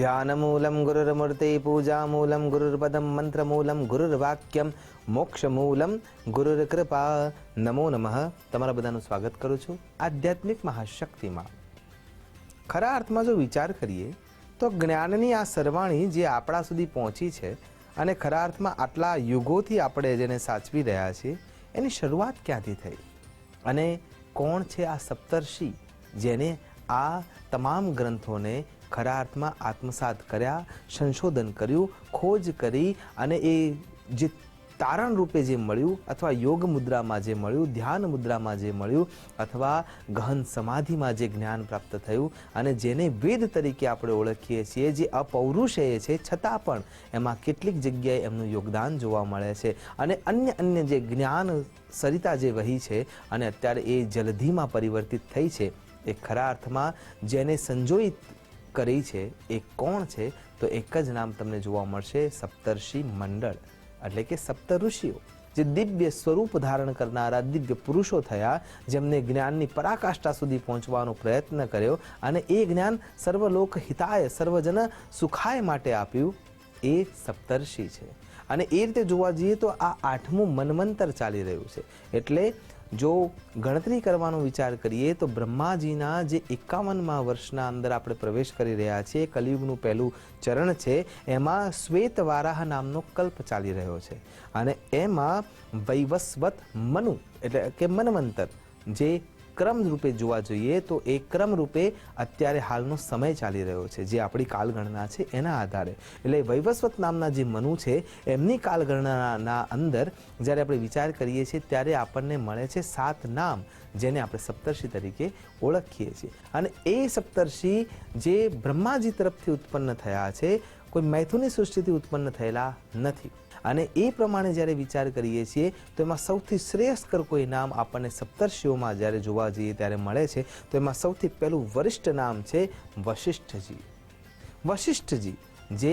ધ્યાનમૂલમ ગુરુર્મૂર્તિ પૂજામૂલમ ગુરુર્પદમ મંત્રમૂલમ ગુરુર્વાક્યમ મોક્ષમૂલમ ગુરુર્કૃપા. નમો નમઃ. તમારા બધાનું સ્વાગત કરું છું આધ્યાત્મિક મહાશક્તિમાં. ખરા અર્થમાં જો વિચાર કરીએ તો જ્ઞાનની આ સરવાણી જે આપણા સુધી પહોંચી છે અને ખરા અર્થમાં આટલા યુગોથી આપણે જેને સાચવી રહ્યા છીએ એની શરૂઆત ક્યાંથી થઈ અને કોણ છે આ સપ્તર્ષિ જેને આ તમામ ગ્રંથોને ખરા અર્થમાં આત્મસાત કર્યા, સંશોધન કર્યું, ખોજ કરી અને એ જે તારણ રૂપે જે મળ્યું અથવા યોગ મુદ્રામાં જે મળ્યું, ધ્યાન મુદ્રામાં જે મળ્યું અથવા ગહન સમાધિમાં જે જ્ઞાન પ્રાપ્ત થયું અને જેને વેદ તરીકે આપણે ઓળખીએ છીએ, જે અપૌરુષેય છે છતાં પણ એમાં કેટલીક જગ્યાએ એમનું યોગદાન જોવા મળે છે અને અન્ય જે જ્ઞાન સરિતા જે વહી છે અને અત્યારે એ જલધિમાં પરિવર્તિત થઈ છે, એ ખરા અર્થમાં જેને સંજોયિત કરી છે એ કોણ છે? તો એક જ નામ તમને જોવા મળશે, સપ્તર્ષિ મંડળ, એટલે કે સપ્ત ઋષિઓ, જે દિવ્ય સ્વરૂપ ધારણ કરનારા દિવ્ય પુરુષો થયા, જેમને જ્ઞાનની પરાકાષ્ઠા સુધી પહોંચવાનો પ્રયત્ન કર્યો અને એ જ્ઞાન સર્વલોક હિતાય, સર્વજન સુખાય માટે આપ્યું, એ સપ્તર્ષિ છે. અને એ રીતે જોવા જઈએ તો આ 8મું મન્વંતર ચાલી રહ્યું છે. એટલે જો ગણતરી કરવાનો વિચાર કરીએ તો બ્રહ્માજીના જે 51મા વર્ષના અંદર આપણે પ્રવેશ કરી રહ્યા છીએ, કલિયુગનું પહેલું ચરણ છે, એમાં શ્વેત વારાહ નામનો કલ્પ ચાલી રહ્યો છે અને એમાં વૈવસ્વત મનુ એટલે કે મન્વંતર જે ક્રમ રૂપે જોવા જોઈએ તો એ ક્રમ રૂપે અત્યારે હાલનો સમય ચાલી રહ્યો છે, જે આપણી કાલગણના છે એના આધારે. એટલે વૈવસ્વત નામના જે મનુ છે એમની કાલગણનાના અંદર જ્યારે આપણે વિચાર કરીએ છીએ ત્યારે આપણને મળે છે 7 નામ, જેને આપણે સપ્તર્ષિ તરીકે ઓળખીએ છીએ. અને એ સપ્તર્ષિ જે બ્રહ્માજી તરફથી ઉત્પન્ન થયા છે, કોઈ મૈથુની સૃષ્ટિથી ઉત્પન્ન થયેલા નથી. અને એ પ્રમાણે જ્યારે વિચાર કરીએ છીએ તો એમાં સૌથી શ્રેષ્ઠકર કોઈ નામ આપણને સપ્તર્ષિઓમાં જ્યારે જોવા જઈએ ત્યારે મળે છે, તો એમાં સૌથી પહેલું વરિષ્ઠ નામ છે વશિષ્ઠજી. વશિષ્ઠજી જે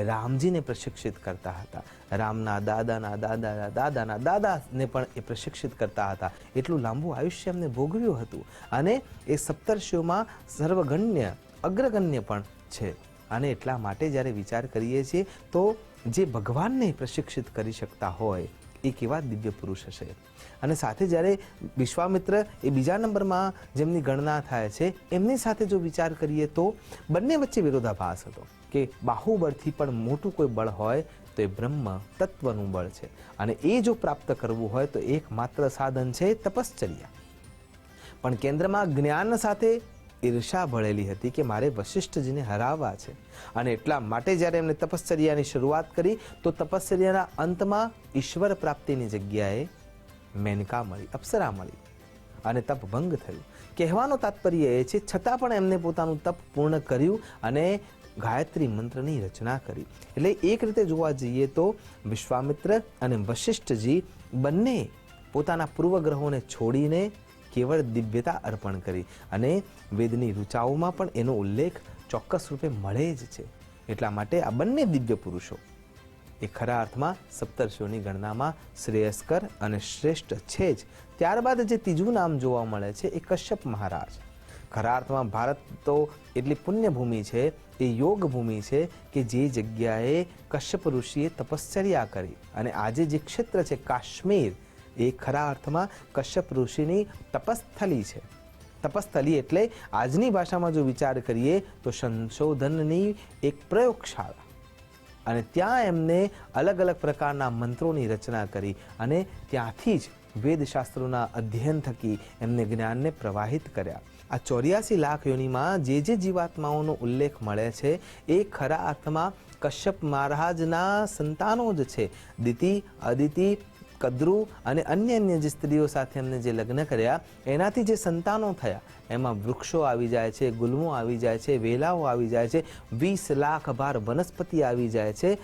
રામજીને પ્રશિક્ષિત કરતા હતા, રામના દાદાના દાદાના દાદાના દાદાને પણ એ પ્રશિક્ષિત કરતા હતા. એટલું લાંબુ આયુષ્ય એમને ભોગવ્યું હતું અને એ સપ્તર્ષિઓમાં સર્વગણ્ય અગ્રગણ્ય પણ છે. અને એટલા માટે જ્યારે વિચાર કરીએ છીએ તો જે ભગવાનને પ્રશિક્ષિત કરી શકતા હોય એ કેવા દિવ્ય પુરુષ હશે. અને સાથે જ્યારે વિશ્વામિત્ર એ બીજા નંબરમાં જેમની ગણના થાય છે, એમની સાથે જો વિચાર કરીએ તો બંને વચ્ચે વિરોધાભાસ હતો કે બાહુબળથી પણ મોટું કોઈ બળ હોય તો એ બ્રહ્મ તત્વનું બળ છે અને એ જો પ્રાપ્ત કરવું હોય તો એકમાત્ર સાધન છે તપશ્ચર્યા. પણ કેન્દ્રમાં જ્ઞાન સાથે ઈર્ષા ભળેલી હતી કે મારે વશિષ્ઠજીને હરાવવા છે અને એટલા માટે જ્યારે એમણે તપશ્ચર્યાની શરૂઆત કરી તો તપશ્ચર્યાના અંતમાં ઈશ્વર પ્રાપ્તિની જગ્યાએ મેનકા મળી, અપ્સરા મળી અને તપ ભંગ થયું. કહેવાનો તાત્પર્ય એ છે છતાં પણ એમને પોતાનું તપ પૂર્ણ કર્યું અને ગાયત્રી મંત્રની રચના કરી. એટલે એક રીતે જોવા જઈએ તો વિશ્વામિત્ર અને વશિષ્ઠજી બંને પોતાના પૂર્વગ્રહોને છોડીને કેવળ દિવ્યતા અર્પણ કરી અને વેદની ઋચાઓમાં પણ એનો ઉલ્લેખ ચોક્કસ રૂપે મળે જ છે. એટલા માટે આ બંને દિવ્ય પુરુષો એ ખરા અર્થમાં સપ્તર્ષિઓની ગણનામાં શ્રેયસ્કર અને શ્રેષ્ઠ છે જ. ત્યારબાદ જે ત્રીજું નામ જોવા મળે છે એ કશ્યપ મહારાજ. ખરા અર્થમાં ભારત તો એટલી પુણ્યભૂમિ છે, એ યોગ ભૂમિ છે કે જે જગ્યાએ કશ્યપ ઋષિએ તપશ્ચર્યા કરી અને આજે જે ક્ષેત્ર છે કાશ્મીર, એ ખરા અર્થમાં કશ્યપ ઋષિની તપસ્થલી છે. તપસ્થલી એટલે આજની ભાષામાં જો વિચાર કરીએ તો સંશોધનની એક પ્રયોગશાળા. અને ત્યાં એમને અલગ અલગ પ્રકારના મંત્રોની રચના કરી અને ત્યાંથી જ વેદશાસ્ત્રોના અધ્યયન થકી એમને જ્ઞાનને પ્રવાહિત કર્યા. આ 84 લાખ યોનિમાં જે જીવાત્માઓનો ઉલ્લેખ મળે છે એ ખરા અર્થમાં કશ્યપ મહારાજના સંતાનો જ છે. દિતિ, અદિતિ, કદ્રુ અને અન્ય જે સ્ત્રીઓ સાથે એમને જે લગ્ન કર્યા એનાથી જે સંતાનો થયા એમાં વૃક્ષો આવી જાય છે, ગુલ્મો આવી જાય છે, વેલાઓ આવી જાય છે, 20 લાખ ભાર વનસ્પતિ આવી જાય છે,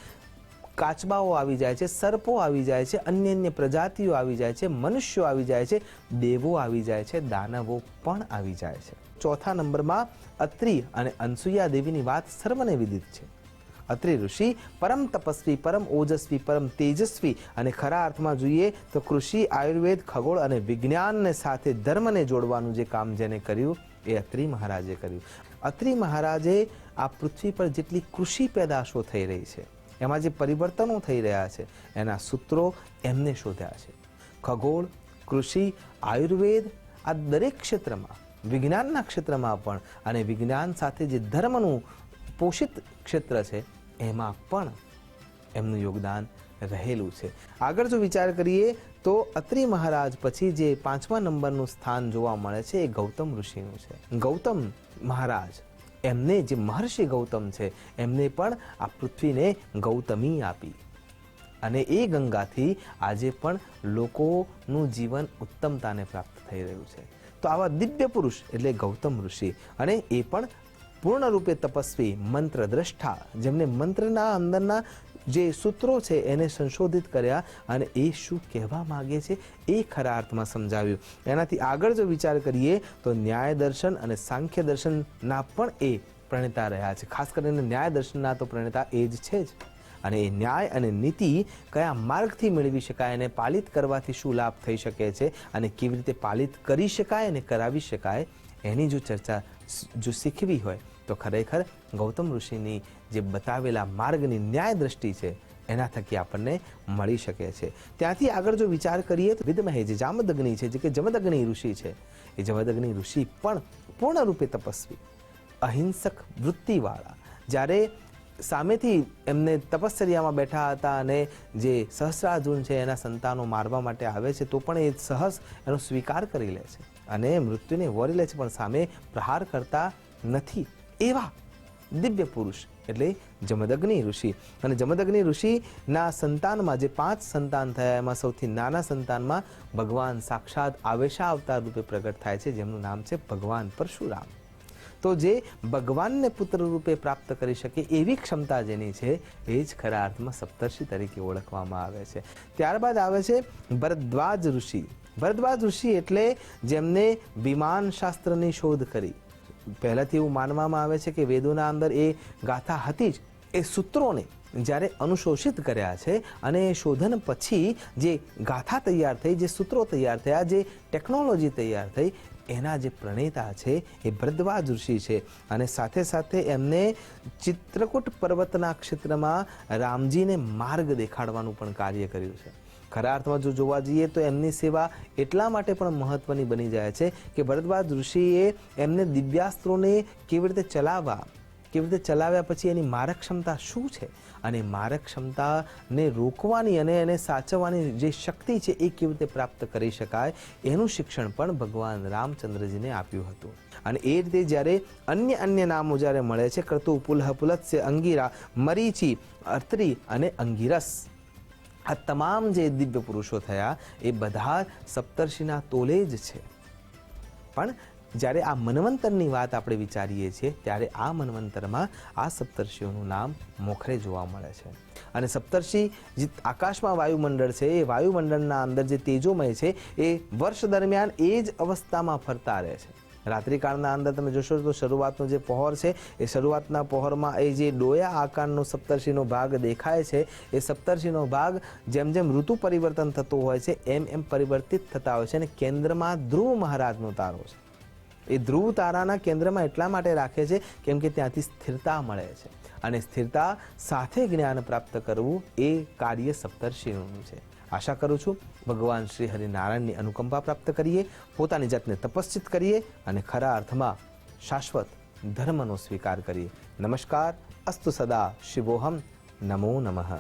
કાચબાઓ આવી જાય છે, સર્પો આવી જાય છે, અન્ય પ્રજાતિઓ આવી જાય છે, મનુષ્યો આવી જાય છે, દેવો આવી જાય છે, દાનવો પણ આવી જાય છે. ચોથા નંબરમાં અત્રિ અને અનસુયા દેવીની વાત સર્વને વિદિત છે. અત્રિ ઋષિ પરમ તપસ્વી, પરમ ઓજસ્વી, પરમ તેજસ્વી અને ખરા અર્થમાં જોઈએ તો કૃષિ, આયુર્વેદ, ખગોળ અને વિજ્ઞાનને સાથે ધર્મને જોડવાનું જે કામ જેને કર્યું એ અત્રિ મહારાજે કર્યું. અત્રિ મહારાજે આ પૃથ્વી પર જેટલી કૃષિ પેદાશો થઈ રહી છે, એમાં જે પરિવર્તનો થઈ રહ્યા છે, એના સૂત્રો એમને શોધ્યા છે. ખગોળ, કૃષિ, આયુર્વેદ, આ દરેક ક્ષેત્રમાં, વિજ્ઞાનના ક્ષેત્રમાં પણ, અને વિજ્ઞાન સાથે જે ધર્મનું પોષિત ક્ષેત્ર છે એમાં પણ એમનું યોગદાન રહેલું છે. આગળ જો વિચાર કરીએ તો અત્રિ મહારાજ પછી જે 5મા નંબરનું સ્થાન જોવા મળે છે એ ગૌતમ ઋષિનું છે. ગૌતમ મહારાજ, એમને જે મહર્ષિ ગૌતમ છે, એમને પણ આ પૃથ્વીને ગૌતમી આપી, અને એ ગંગાથી આજે પણ લોકોનું જીવન ઉત્તમતાને પ્રાપ્ત થઈ રહ્યું છે. તો આવા દિવ્ય પુરુષ એટલે ગૌતમ ઋષિ, અને એ પણ પૂર્ણ રૂપે તપસ્વી, મંત્ર દ્રષ્ટા, જેમને મંત્રના અંદરના જે સૂત્રો છે એને સંશોધિત કર્યા અને એ શું કહેવા માગે છે એ ખરા અર્થમાં સમજાવ્યું. એનાથી આગળ જો વિચાર કરીએ તો ન્યાય દર્શન અને સાંખ્ય દર્શનના પણ એ પ્રણેતા રહ્યા છે. ખાસ કરીને ન્યાય દર્શનના તો પ્રણેતા એ જ છે જ. અને એ ન્યાય અને નીતિ કયા માર્ગથી મેળવી શકાય અને પાલિત કરવાથી શું લાભ થઈ શકે છે અને કેવી રીતે પાલિત કરી શકાય અને કરાવી શકાય, એની જો ચર્ચા જો શીખવી હોય તો ખરેખર ગૌતમ ઋષિની જે બતાવેલા માર્ગની ન્યાય દ્રષ્ટિ છે એના થકી આપણને મળી શકે છે. ત્યાંથી આગળ જો વિચાર કરીએ તો વિદમહે જે જામદગ્નિ છે, જે કે જમદગ્નિ ઋષિ છે, એ જમદગ્નિ ઋષિ પણ પૂર્ણ રૂપે તપસ્વી, અહિંસક વૃત્તિવાળા. જ્યારે સામેથી એમને તપશ્ચર્યામાં બેઠા હતા અને જે સહસ્રાર્જુન છે એના સંતાનો મારવા માટે આવે છે તો પણ એ સહજ એનો સ્વીકાર કરી લે છે અને મૃત્યુને વરી લે છે, પણ સામે પ્રહાર કરતા નથી. એવા દિવ્ય પુરુષ એટલે જમદગ્નિ ઋષિ. અને જમદગ્નિ ઋષિના સંતાનમાં જે 5 સંતાન થયા, એમાં સૌથી નાના સંતાનમાં ભગવાન સાક્ષાત આવેશા અવતાર રૂપે પ્રગટ થાય છે, જેમનું નામ છે ભગવાન પરશુરામ. તો જે ભગવાનને પુત્ર રૂપે પ્રાપ્ત કરી શકે એવી ક્ષમતા જેની છે એ જ ખરા અર્થમાં સપ્તર્ષિ તરીકે ઓળખવામાં આવે છે. ત્યારબાદ આવે છે ભરદ્વાજ ઋષિ. ભરદ્વાજ ઋષિ એટલે જેમને વિમાન શાસ્ત્રની શોધ કરી. પહેલાથી એવું માનવામાં આવે છે કે વેદોના અંદર એ ગાથા હતી જ, એ સૂત્રોને જ્યારે અનુશોષિત કર્યા છે અને એ શોધન પછી જે ગાથા તૈયાર થઈ, જે સૂત્રો તૈયાર થયા, જે ટેકનોલોજી તૈયાર થઈ, એના જે પ્રણેતા છે એ ભરદ્વાજ ઋષિ છે. અને સાથે સાથે એમને ચિત્રકૂટ પર્વતના ક્ષેત્રમાં રામજીને માર્ગ દેખાડવાનું પણ કાર્ય કર્યું છે. ખરા અર્થમાં જો જોવા જઈએ તો એમની સેવા એટલા માટે પણ મહત્વની બની જાય છે કે ભરદ્વાજ ઋષિએ એમને દિવ્યાસ્ત્રોને કેવી રીતે ચલાવવા, કેવી રીતે ચલાવ્યા પછી એની મારક ક્ષમતા શું છે અને મારક ક્ષમતાને રોકવાની અને એને સાચવવાની જે શક્તિ છે એ કેવી રીતે પ્રાપ્ત કરી શકાય, એનું શિક્ષણ પણ ભગવાન રામચંદ્રજીને આપ્યું હતું. અને એ રીતે જ્યારે અન્ય નામો જ્યારે મળે છે, કર્તુ, પુલહ, પુલત્સ્ય, અંગીરા, મરીચી, અત્રિ અને અંગીરસ, આ તમામ જે દિવ્ય પુરુષો થયા એ બધા સપ્તર્ષિના તોલે જ છે. પણ જ્યારે આ મન્વંતરની વાત આપણે વિચારીએ છીએ ત્યારે આ મન્વંતરમાં આ સપ્તર્ષિઓનું નામ મોખરે જોવા મળે છે. અને સપ્તર્ષિ જે આકાશમાં વાયુમંડળ છે, એ વાયુમંડળના અંદર જે તેજોમય છે એ વર્ષ દરમિયાન એ જ અવસ્થામાં ફરતા રહે છે. રાત્રિકાળના અંદર તમે જોશો તો શરૂઆતનો જે પહોર છે એ શરૂઆતના પહોરમાં એ જે ડોયા આકારનો સપ્તર્ષિનો ભાગ દેખાય છે, એ સપ્તર્ષિનો ભાગ જેમ જેમ ઋતુ પરિવર્તન થતું હોય છે એમ એમ પરિવર્તિત થતા હોય છે. અને કેન્દ્રમાં ધ્રુવ મહારાજનો તારો છે. એ ધ્રુવ તારાના કેન્દ્રમાં એટલા માટે રાખે છે કેમ કે ત્યાંથી સ્થિરતા મળે છે, અને સ્થિરતા સાથે જ્ઞાન પ્રાપ્ત કરવું એ કાર્ય સપ્તર્ષિઓનું છે. આશા કરું છું ભગવાન શ્રી હરિનારાયણની અનુકંપા પ્રાપ્ત કરીએ, પોતાની જાતને તપસ્ચિત કરીએ અને ખરા અર્થમાં શાશ્વત ધર્મનો સ્વીકાર કરીએ. નમસ્કાર. અસ્તુ સદા શિવોહમ. નમો નમઃ.